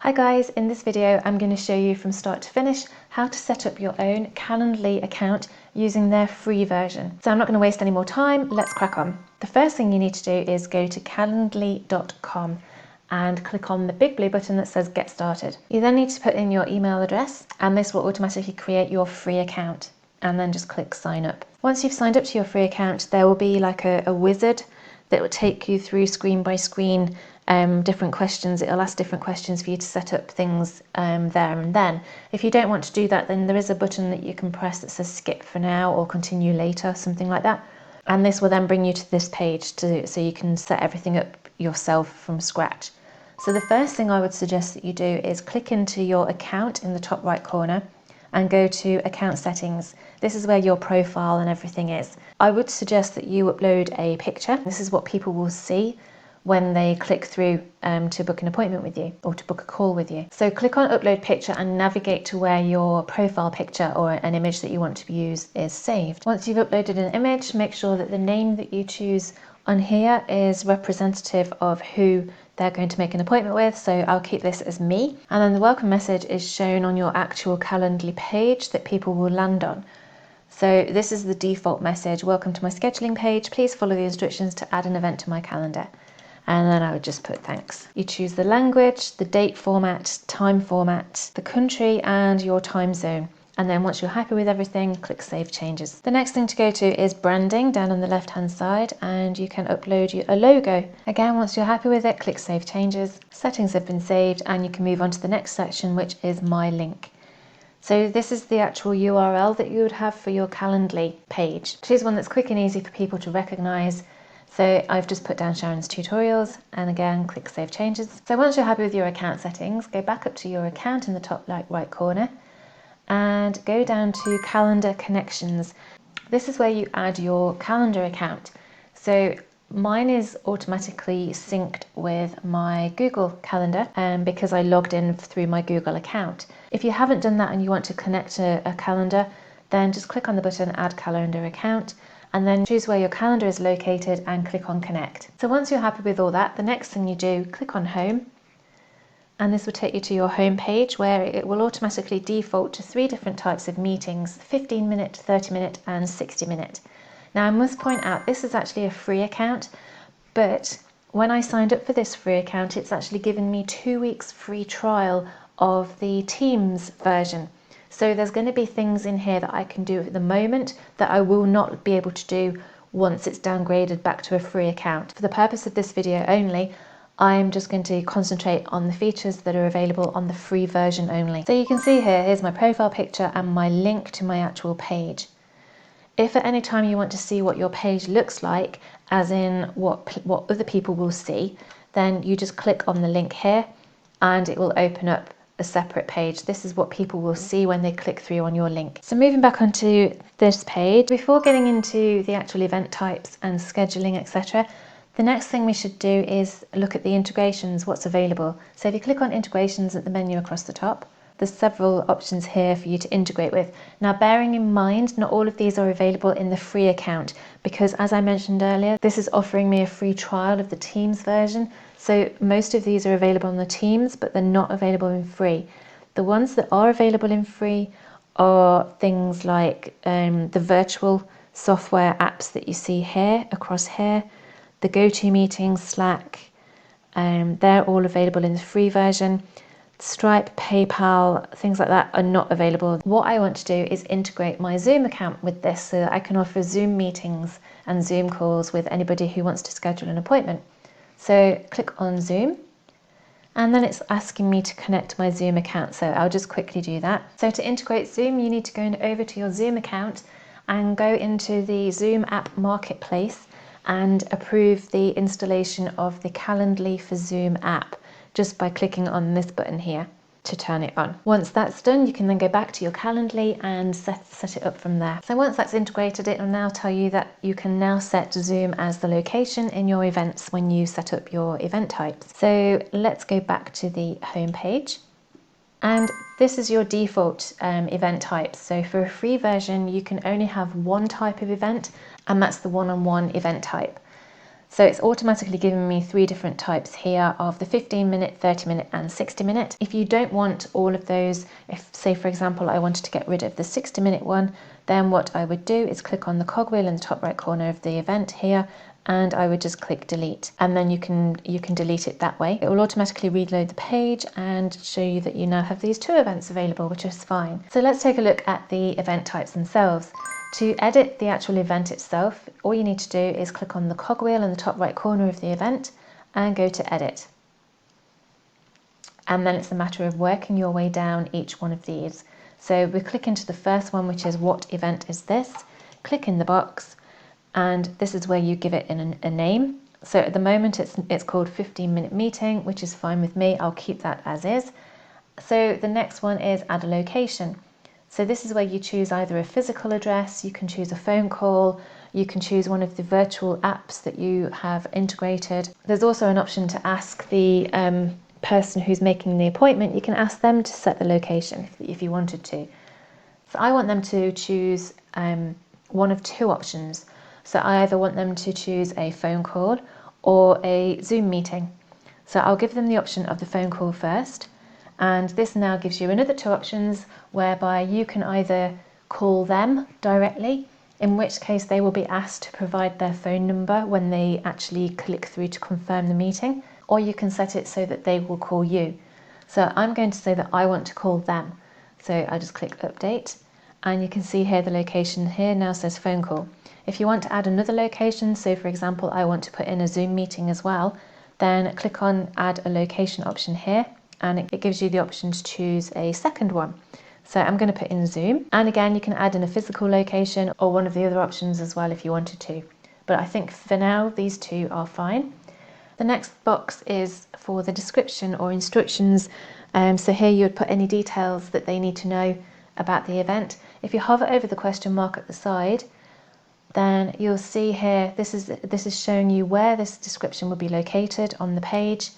Hi guys, in this video I'm going to show you from start to finish how to set up your own Calendly account using their free version. So I'm not going to waste any more time, let's crack on. The first thing you need to do is go to calendly.com and click on the big blue button that says get started. You then need to put in your email address and this will automatically create your free account, and then just click sign up. Once you've signed up to your free account, there will be like a wizard that will take you through screen by screen different questions. It'll ask different questions for you to set up things there and then. If you don't want to do that, then there is a button that you can press that says skip for now or continue later, something like that. And this will then bring you to this page so you can set everything up yourself from scratch. So the first thing I would suggest that you do is click into your account in the top right corner and go to account settings. This is where your profile and everything is. I would suggest that you upload a picture. This is what people will see when they click through to book an appointment with you or to book a call with you. So click on upload picture and navigate to where your profile picture or an image that you want to use is saved. Once you've uploaded an image, make sure that the name that you choose on here is representative of who they're going to make an appointment with. So I'll keep this as me. And then the welcome message is shown on your actual Calendly page that people will land on. So this is the default message: welcome to my scheduling page. Please follow the instructions to add an event to my calendar. And then I would just put thanks. You choose the language, the date format, time format, the country and your time zone. And then once you're happy with everything, click Save Changes. The next thing to go to is branding down on the left hand side, and you can upload a logo. Again, once you're happy with it, click Save Changes. Settings have been saved and you can move on to the next section, which is My Link. So this is the actual URL that you would have for your Calendly page. Choose one that's quick and easy for people to recognize. So I've just put down Sharon's tutorials, and again, click Save Changes. So once you're happy with your account settings, go back up to your account in the top right corner and go down to Calendar Connections. This is where you add your calendar account. So mine is automatically synced with my Google Calendar because I logged in through my Google account. If you haven't done that and you want to connect a calendar, then just click on the button Add Calendar Account, and then choose where your calendar is located and click on Connect. So once you're happy with all that, the next thing you do, click on Home, and this will take you to your home page where it will automatically default to 3 different types of meetings: 15-minute, 30-minute and 60-minute. Now I must point out this is actually a free account, but when I signed up for this free account, it's actually given me 2 weeks free trial of the Teams version. So there's going to be things in here that I can do at the moment that I will not be able to do once it's downgraded back to a free account. For the purpose of this video only, I'm just going to concentrate on the features that are available on the free version only. So you can see here's my profile picture and my link to my actual page. If at any time you want to see what your page looks like, as in what other people will see, then you just click on the link here and it will open up a separate page. This is what people will see when they click through on your link. So moving back onto this page, before getting into the actual event types and scheduling, etc., the next thing we should do is look at the integrations, what's available. So if you click on integrations at the menu across the top, there's several options here for you to integrate with. Now, bearing in mind, not all of these are available in the free account because, as I mentioned earlier, this is offering me a free trial of the Teams version. So most of these are available on the Teams, but they're not available in free. The ones that are available in free are things like the virtual software apps that you see here, across here, the GoToMeeting, Slack, they're all available in the free version. Stripe, PayPal, things like that are not available. What I want to do is integrate my Zoom account with this so that I can offer Zoom meetings and Zoom calls with anybody who wants to schedule an appointment. So click on Zoom, and then it's asking me to connect my Zoom account. So I'll just quickly do that. So to integrate Zoom, you need to go over to your Zoom account and go into the Zoom app marketplace and approve the installation of the Calendly for Zoom app just by clicking on this button here to turn it on. Once that's done, you can then go back to your Calendly and set it up from there. So once that's integrated, it will now tell you that you can now set Zoom as the location in your events when you set up your event types. So let's go back to the home page. And this is your default event type. So for a free version, you can only have one type of event, and that's the one-on-one event type. So it's automatically giving me 3 different types here of the 15-minute, 30-minute and 60-minute. If you don't want all of those, if say for example I wanted to get rid of the 60-minute one, then what I would do is click on the cogwheel in the top right corner of the event here, and I would just click delete, and then you can delete it that way. It will automatically reload the page and show you that you now have these 2 events available, which is fine. So let's take a look at the event types themselves. To edit the actual event itself, all you need to do is click on the cogwheel in the top right corner of the event and go to edit. And then it's a matter of working your way down each one of these. So we click into the first one, which is what event is this? Click in the box, and this is where you give it a name. So at the moment it's called 15-minute meeting, which is fine with me. I'll keep that as is. So the next one is add a location. So this is where you choose either a physical address, you can choose a phone call, you can choose one of the virtual apps that you have integrated. There's also an option to ask the person who's making the appointment. You can ask them to set the location if you wanted to. So I want them to choose one of 2 options. So I either want them to choose a phone call or a Zoom meeting. So I'll give them the option of the phone call first. And this now gives you another 2 options whereby you can either call them directly, in which case they will be asked to provide their phone number when they actually click through to confirm the meeting, or you can set it so that they will call you. So I'm going to say that I want to call them. So I just click update, and you can see here the location here now says phone call. If you want to add another location, so for example I want to put in a Zoom meeting as well, then click on add a location option here, and it gives you the option to choose a second one. So I'm going to put in Zoom, and again you can add in a physical location or one of the other options as well if you wanted to. But I think for now these 2 are fine. The next box is for the description or instructions. So here you would put any details that they need to know about the event. If you hover over the question mark at the side, then you'll see here this is showing you where this description will be located on the page,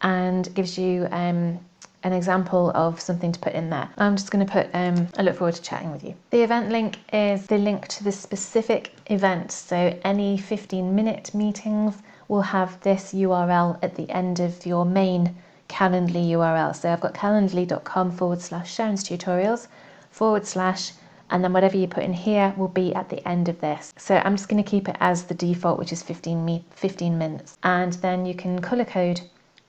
and gives you an example of something to put in there. I'm just going to put I look forward to chatting with you. The event link is the link to the specific event, so any 15-minute meetings will have this URL at the end of your main Calendly URL. So I've got calendly.com/Sharon's tutorials / and then whatever you put in here will be at the end of this. So I'm just going to keep it as the default, which is 15 minutes. And then you can color code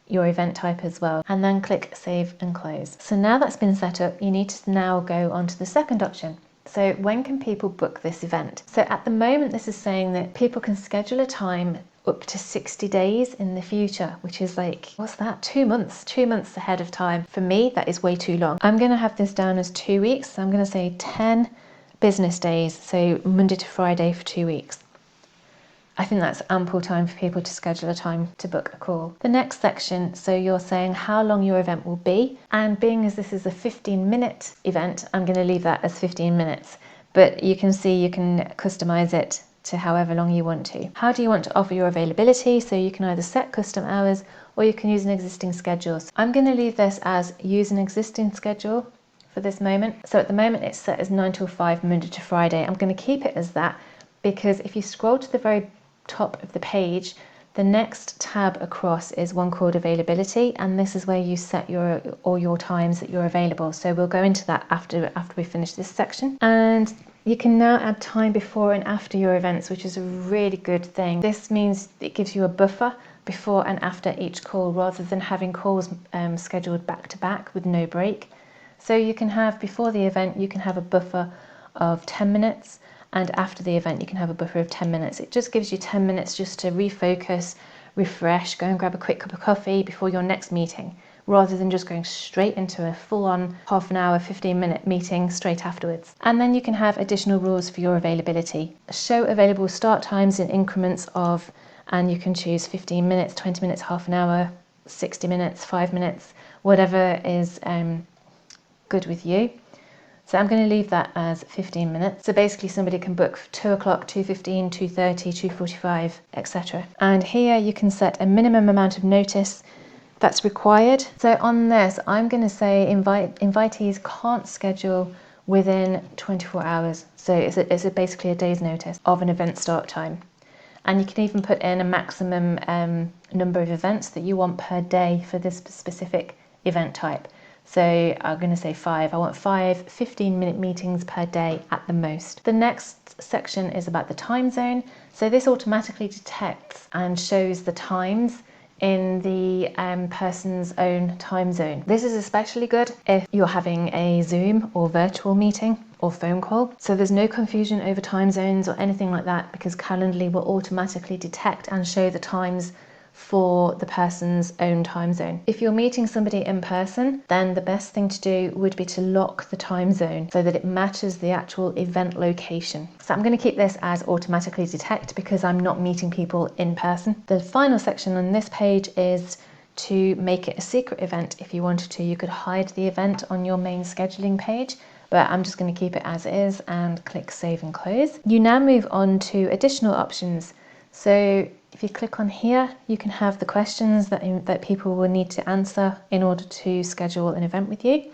your event type as well, and then click save and close. So now that's been set up, you need to now go on to the second option. So when can people book this event? So at the moment this is saying that people can schedule a time up to 60 days in the future, which is like, what's that, 2 months? 2 months ahead of time. For me, that is way too long. I'm going to have this down as 2 weeks. So I'm going to say 10 business days, so Monday to Friday for 2 weeks. I think that's ample time for people to schedule a time to book a call. The next section, so you're saying how long your event will be, and being as this is a 15-minute event, I'm going to leave that as 15 minutes. But you can see you can customize it to however long you want to. How do you want to offer your availability? So you can either set custom hours or you can use an existing schedule. So I'm going to leave this as use an existing schedule for this moment. So at the moment it's set as 9 till 5 Monday to Friday. I'm going to keep it as that because if you scroll to the very top of the page, the next tab across is one called availability, and this is where you set all your times that you're available. So we'll go into that after we finish this section. And you can now add time before and after your events, which is a really good thing. This means it gives you a buffer before and after each call, rather than having calls scheduled back to back with no break. So you can have, before the event, you can have a buffer of 10 minutes, and after the event you can have a buffer of 10 minutes. It just gives you 10 minutes just to refocus, refresh, go and grab a quick cup of coffee before your next meeting, rather than just going straight into a full-on half an hour, 15-minute meeting straight afterwards. And then you can have additional rules for your availability. Show available start times in increments of, and you can choose 15 minutes, 20 minutes, half an hour, 60 minutes, 5 minutes, whatever is good with you. So I'm going to leave that as 15 minutes. So basically somebody can book 2 o'clock, 2:15, 2:30, 2:45, etc. And here you can set a minimum amount of notice that's required. So on this, I'm going to say invitees can't schedule within 24 hours. So it's basically a day's notice of an event start time. And you can even put in a maximum number of events that you want per day for this specific event type. So I'm going to say 5. I want 5 15-minute meetings per day at the most. The next section is about the time zone. So this automatically detects and shows the times in the person's own time zone. This is especially good if you're having a Zoom or virtual meeting or phone call. So there's no confusion over time zones or anything like that, because Calendly will automatically detect and show the times for the person's own time zone. If you're meeting somebody in person, then the best thing to do would be to lock the time zone so that it matches the actual event location. So I'm going to keep this as automatically detect because I'm not meeting people in person. The final section on this page is to make it a secret event. If you wanted to, you could hide the event on your main scheduling page, but I'm just going to keep it as is and click save and close. You now move on to additional options. So if you click on here, you can have the questions that people will need to answer in order to schedule an event with you.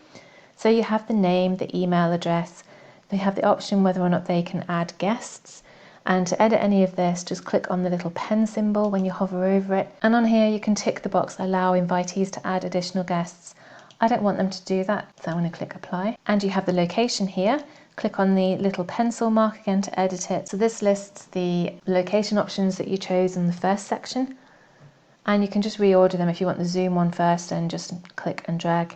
So you have the name, the email address, they have the option whether or not they can add guests. And to edit any of this, just click on the little pen symbol when you hover over it. And on here, you can tick the box, allow invitees to add additional guests. I don't want them to do that, so I'm going to click apply. And you have the location here. Click on the little pencil mark again to edit it. So this lists the location options that you chose in the first section. And you can just reorder them. If you want the Zoom one first, and just click and drag.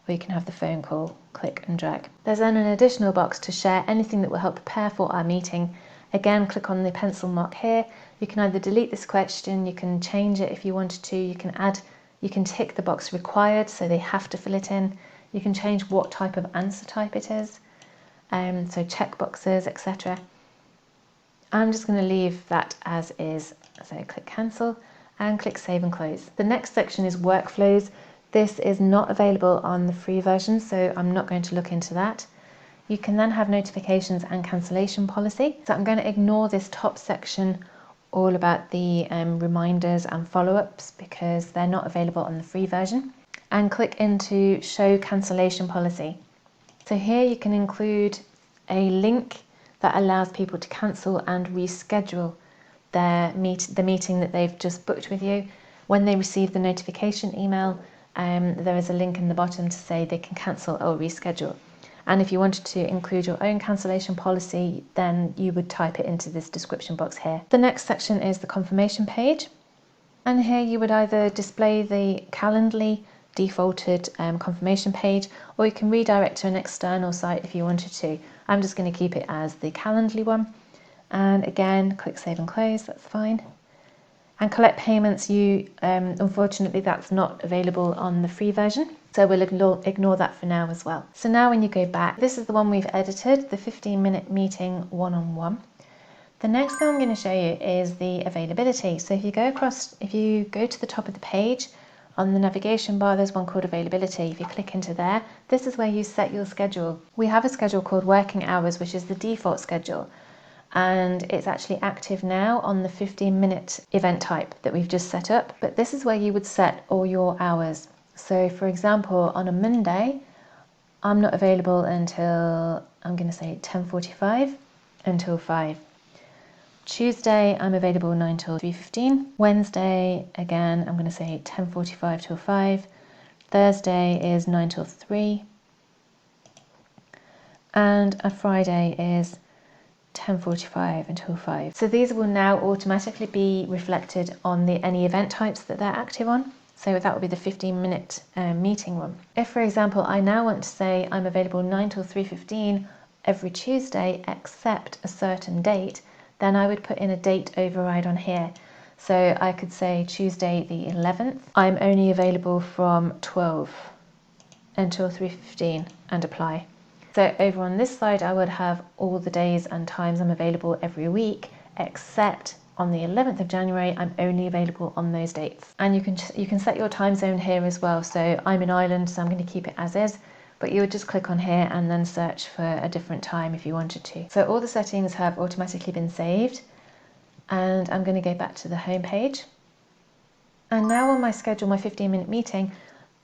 Or you can have the phone call, click and drag. There's then an additional box to share anything that will help prepare for our meeting. Again, click on the pencil mark here. You can either delete this question, you can change it if you wanted to, you can tick the box required, so they have to fill it in. You can change what type of answer type it is. So check boxes, etc. I'm just going to leave that as is. So click cancel and click save and close. The next section is workflows. This is not available on the free version, so I'm not going to look into that. You can then have notifications and cancellation policy. So I'm going to ignore this top section all about the reminders and follow-ups because they're not available on the free version, and click into show cancellation policy. So here you can include a link that allows people to cancel and reschedule the meeting that they've just booked with you. When they receive the notification email, there is a link in the bottom to say they can cancel or reschedule. And if you wanted to include your own cancellation policy, then you would type it into this description box here. The next section is the confirmation page. And here you would either display the Calendly defaulted confirmation page, or you can redirect to an external site if you wanted to. I'm just going to keep it as the Calendly one. And again, click save and close, that's fine. And collect payments, unfortunately that's not available on the free version, so we'll ignore that for now as well. So now when you go back, this is the one we've edited, the 15-minute meeting one-on-one. The next thing I'm going to show you is the availability. So if you go to the top of the page, on the navigation bar there's one called availability. If you click into there, this is where you set your schedule. We have a schedule called working hours, which is the default schedule. And it's actually active now on the 15-minute event type that we've just set up. But this is where you would set all your hours. So for example, on a Monday, I'm not available until, I'm going to say 10:45 until 5. Tuesday, I'm available 9 till 3:15. Wednesday, again, I'm going to say 10:45 till 5. Thursday is 9 till 3. And a Friday is 10:45 until 5. So these will now automatically be reflected on any event types that they're active on. So that will be the 15-minute meeting one. If, for example, I now want to say I'm available 9 till 3:15 every Tuesday except a certain date, then I would put in a date override on here. So I could say Tuesday the 11th, I'm only available from 12 until 3:15 and apply. So over on this side, I would have all the days and times I'm available every week, except on the 11th of January, I'm only available on those dates. And you can set your time zone here as well. So I'm in Ireland, so I'm going to keep it as is, but you would just click on here and then search for a different time if you wanted to. So all the settings have automatically been saved, and I'm going to go back to the home page. And now on my schedule, my 15-minute meeting,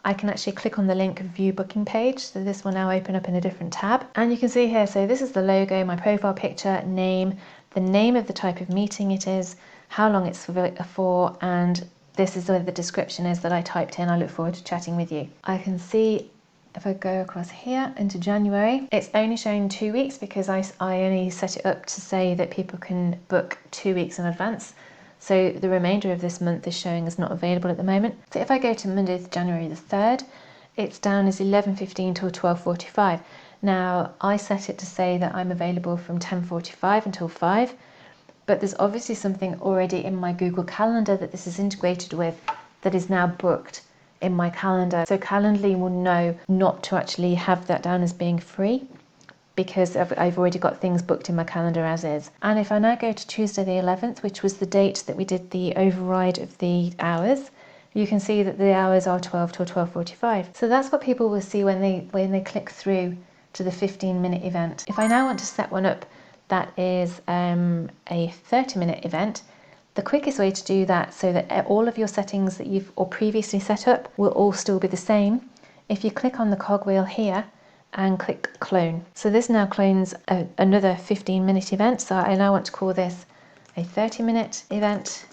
I can actually click on the link view booking page. So this will now open up in a different tab. And you can see here, so this is the logo, my profile picture, name, the name of the type of meeting it is, how long it's for, and this is where the description is that I typed in. I look forward to chatting with you. I can see if I go across here into January, it's only showing 2 weeks because I only set it up to say that people can book 2 weeks in advance. So the remainder of this month is showing as not available at the moment. So if I go to Monday, January the 3rd, it's down as 11:15 till 12:45. Now, I set it to say that I'm available from 10:45 until 5, but there's obviously something already in my Google Calendar that this is integrated with that is now booked in my calendar. So Calendly will know not to actually have that down as being free because I've already got things booked in my calendar as is. And if I now go to Tuesday the 11th, which was the date that we did the override of the hours, you can see that the hours are 12 till 12:45. So that's what people will see when they click through to the 15-minute event. If I now want to set one up that is a 30-minute event, the quickest way to do that so that all of your settings that you've previously set up will all still be the same, if you click on the cogwheel here and click clone. So this now clones another 15-minute event. So I now want to call this a 30-minute event.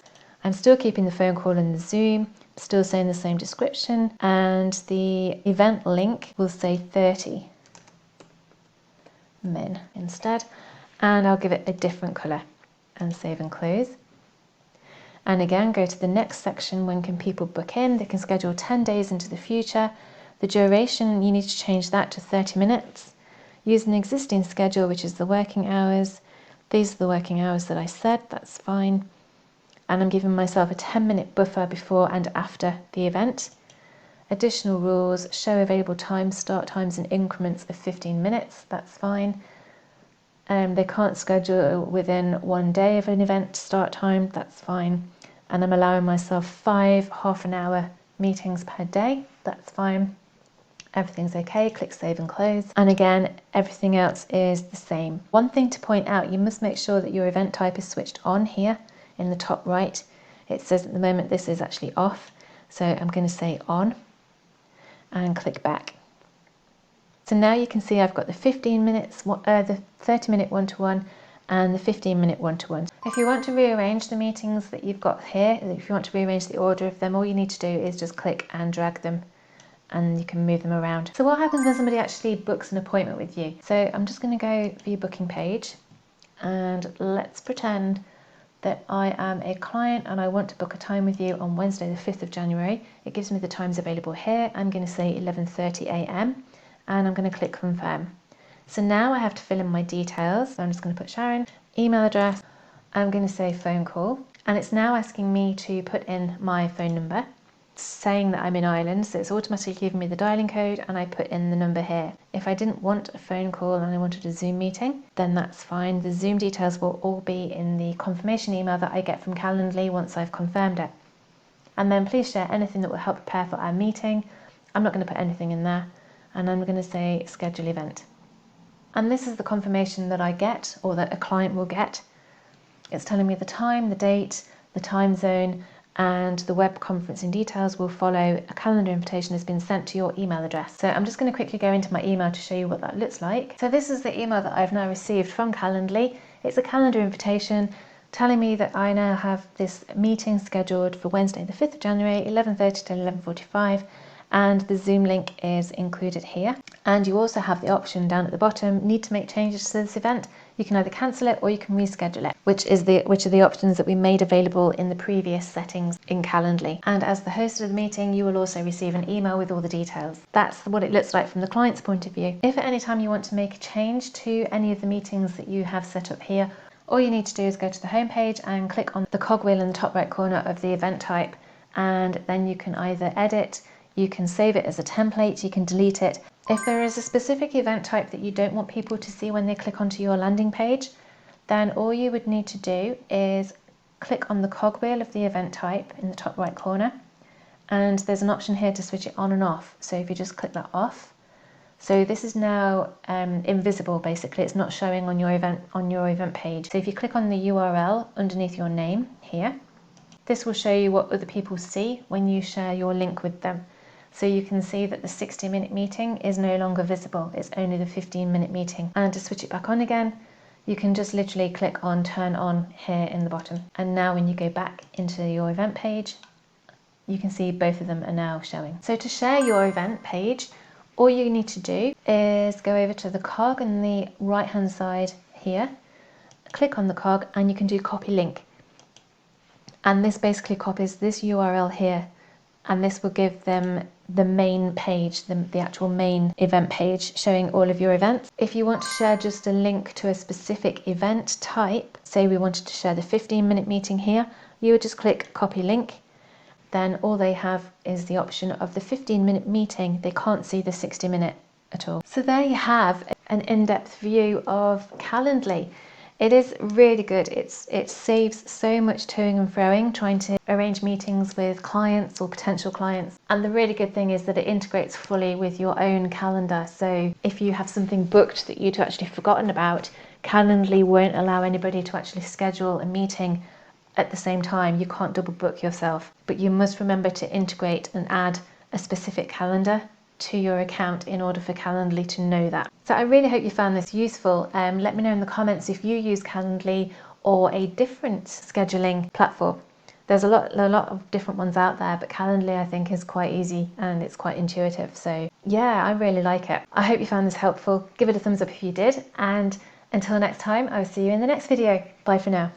I'm still keeping the phone call and the Zoom, still saying the same description, and the event link will say 30 min instead, and I'll give it a different color and save and close. And again, go to the next section. When can people book in? They can schedule 10 days into the future. The duration, you need to change that to 30 minutes. Use an existing schedule, which is the working hours. These are the working hours that I said, that's fine. And I'm giving myself a 10-minute buffer before and after the event. Additional rules, show available times, start times in increments of 15 minutes, that's fine. They can't schedule within 1 day of an event start time, that's fine. And I'm allowing myself 5 half-an-hour meetings per day, that's fine. Everything's okay, click save and close. And again, everything else is the same. One thing to point out, you must make sure that your event type is switched on here in the top right. It says at the moment this is actually off, so I'm going to say on and click back. So now you can see I've got the 15 minutes, the 30-minute one-to-one and the 15-minute one-to-one. If you want to rearrange the meetings that you've got here, if you want to rearrange the order of them, all you need to do is just click and drag them and you can move them around. So what happens when somebody actually books an appointment with you? So I'm just going to go view booking page, and let's pretend that I am a client and I want to book a time with you on Wednesday the 5th of January. It gives me the times available here. I'm going to say 11:30 a.m. and I'm going to click confirm. So now I have to fill in my details. So I'm just going to put Sharon, email address, I'm going to say phone call, and it's now asking me to put in my phone number, saying that I'm in Ireland, so it's automatically giving me the dialing code, and I put in the number here. If I didn't want a phone call and I wanted a Zoom meeting, then that's fine. The Zoom details will all be in the confirmation email that I get from Calendly once I've confirmed it. And then please share anything that will help prepare for our meeting. I'm not going to put anything in there, and I'm going to say schedule event. And this is the confirmation that I get, or that a client will get. It's telling me the time, the date, the time zone, and the web conferencing details will follow. A calendar invitation has been sent to your email address. So I'm just going to quickly go into my email to show you what that looks like. So this is the email that I've now received from Calendly. It's a calendar invitation telling me that I now have this meeting scheduled for Wednesday the 5th of January, 11:30 to 11:45, and the Zoom link is included here. And you also have the option down at the bottom, need to make changes to this event. You can either cancel it or you can reschedule it, which are the options that we made available in the previous settings in Calendly. And as the host of the meeting, you will also receive an email with all the details. That's what it looks like from the client's point of view. If at any time you want to make a change to any of the meetings that you have set up here, all you need to do is go to the home page and click on the cogwheel in the top right corner of the event type, and then you can either edit, you can save it as a template, you can delete it. If there is a specific event type that you don't want people to see when they click onto your landing page, then all you would need to do is click on the cogwheel of the event type in the top right corner, and there's an option here to switch it on and off. So if you just click that off, so this is now invisible basically, it's not showing on your event page. So if you click on the URL underneath your name here, this will show you what other people see when you share your link with them. So you can see that the 60-minute meeting is no longer visible, it's only the 15-minute meeting. And to switch it back on again, you can just literally click on turn on here in the bottom. And now when you go back into your event page, you can see both of them are now showing. So to share your event page, all you need to do is go over to the cog on the right hand side here, click on the cog, and you can do copy link. And this basically copies this URL here, and this will give them the main page, the actual main event page showing all of your events. If you want to share just a link to a specific event type, say we wanted to share the 15-minute meeting here, you would just click copy link. Then all they have is the option of the 15-minute meeting. They can't see the 60-minute at all. So there you have an in-depth view of Calendly. It is really good. It saves so much toing and froing trying to arrange meetings with clients or potential clients. And the really good thing is that it integrates fully with your own calendar. So if you have something booked that you'd actually forgotten about, Calendly won't allow anybody to actually schedule a meeting at the same time. You can't double book yourself, but you must remember to integrate and add a specific calendar to your account in order for Calendly to know that. So I really hope you found this useful. Let me know in the comments if you use Calendly or a different scheduling platform. There's a lot of different ones out there, but Calendly I think is quite easy and it's quite intuitive. So yeah, I really like it. I hope you found this helpful. Give it a thumbs up if you did, and until next time, I will see you in the next video. Bye for now.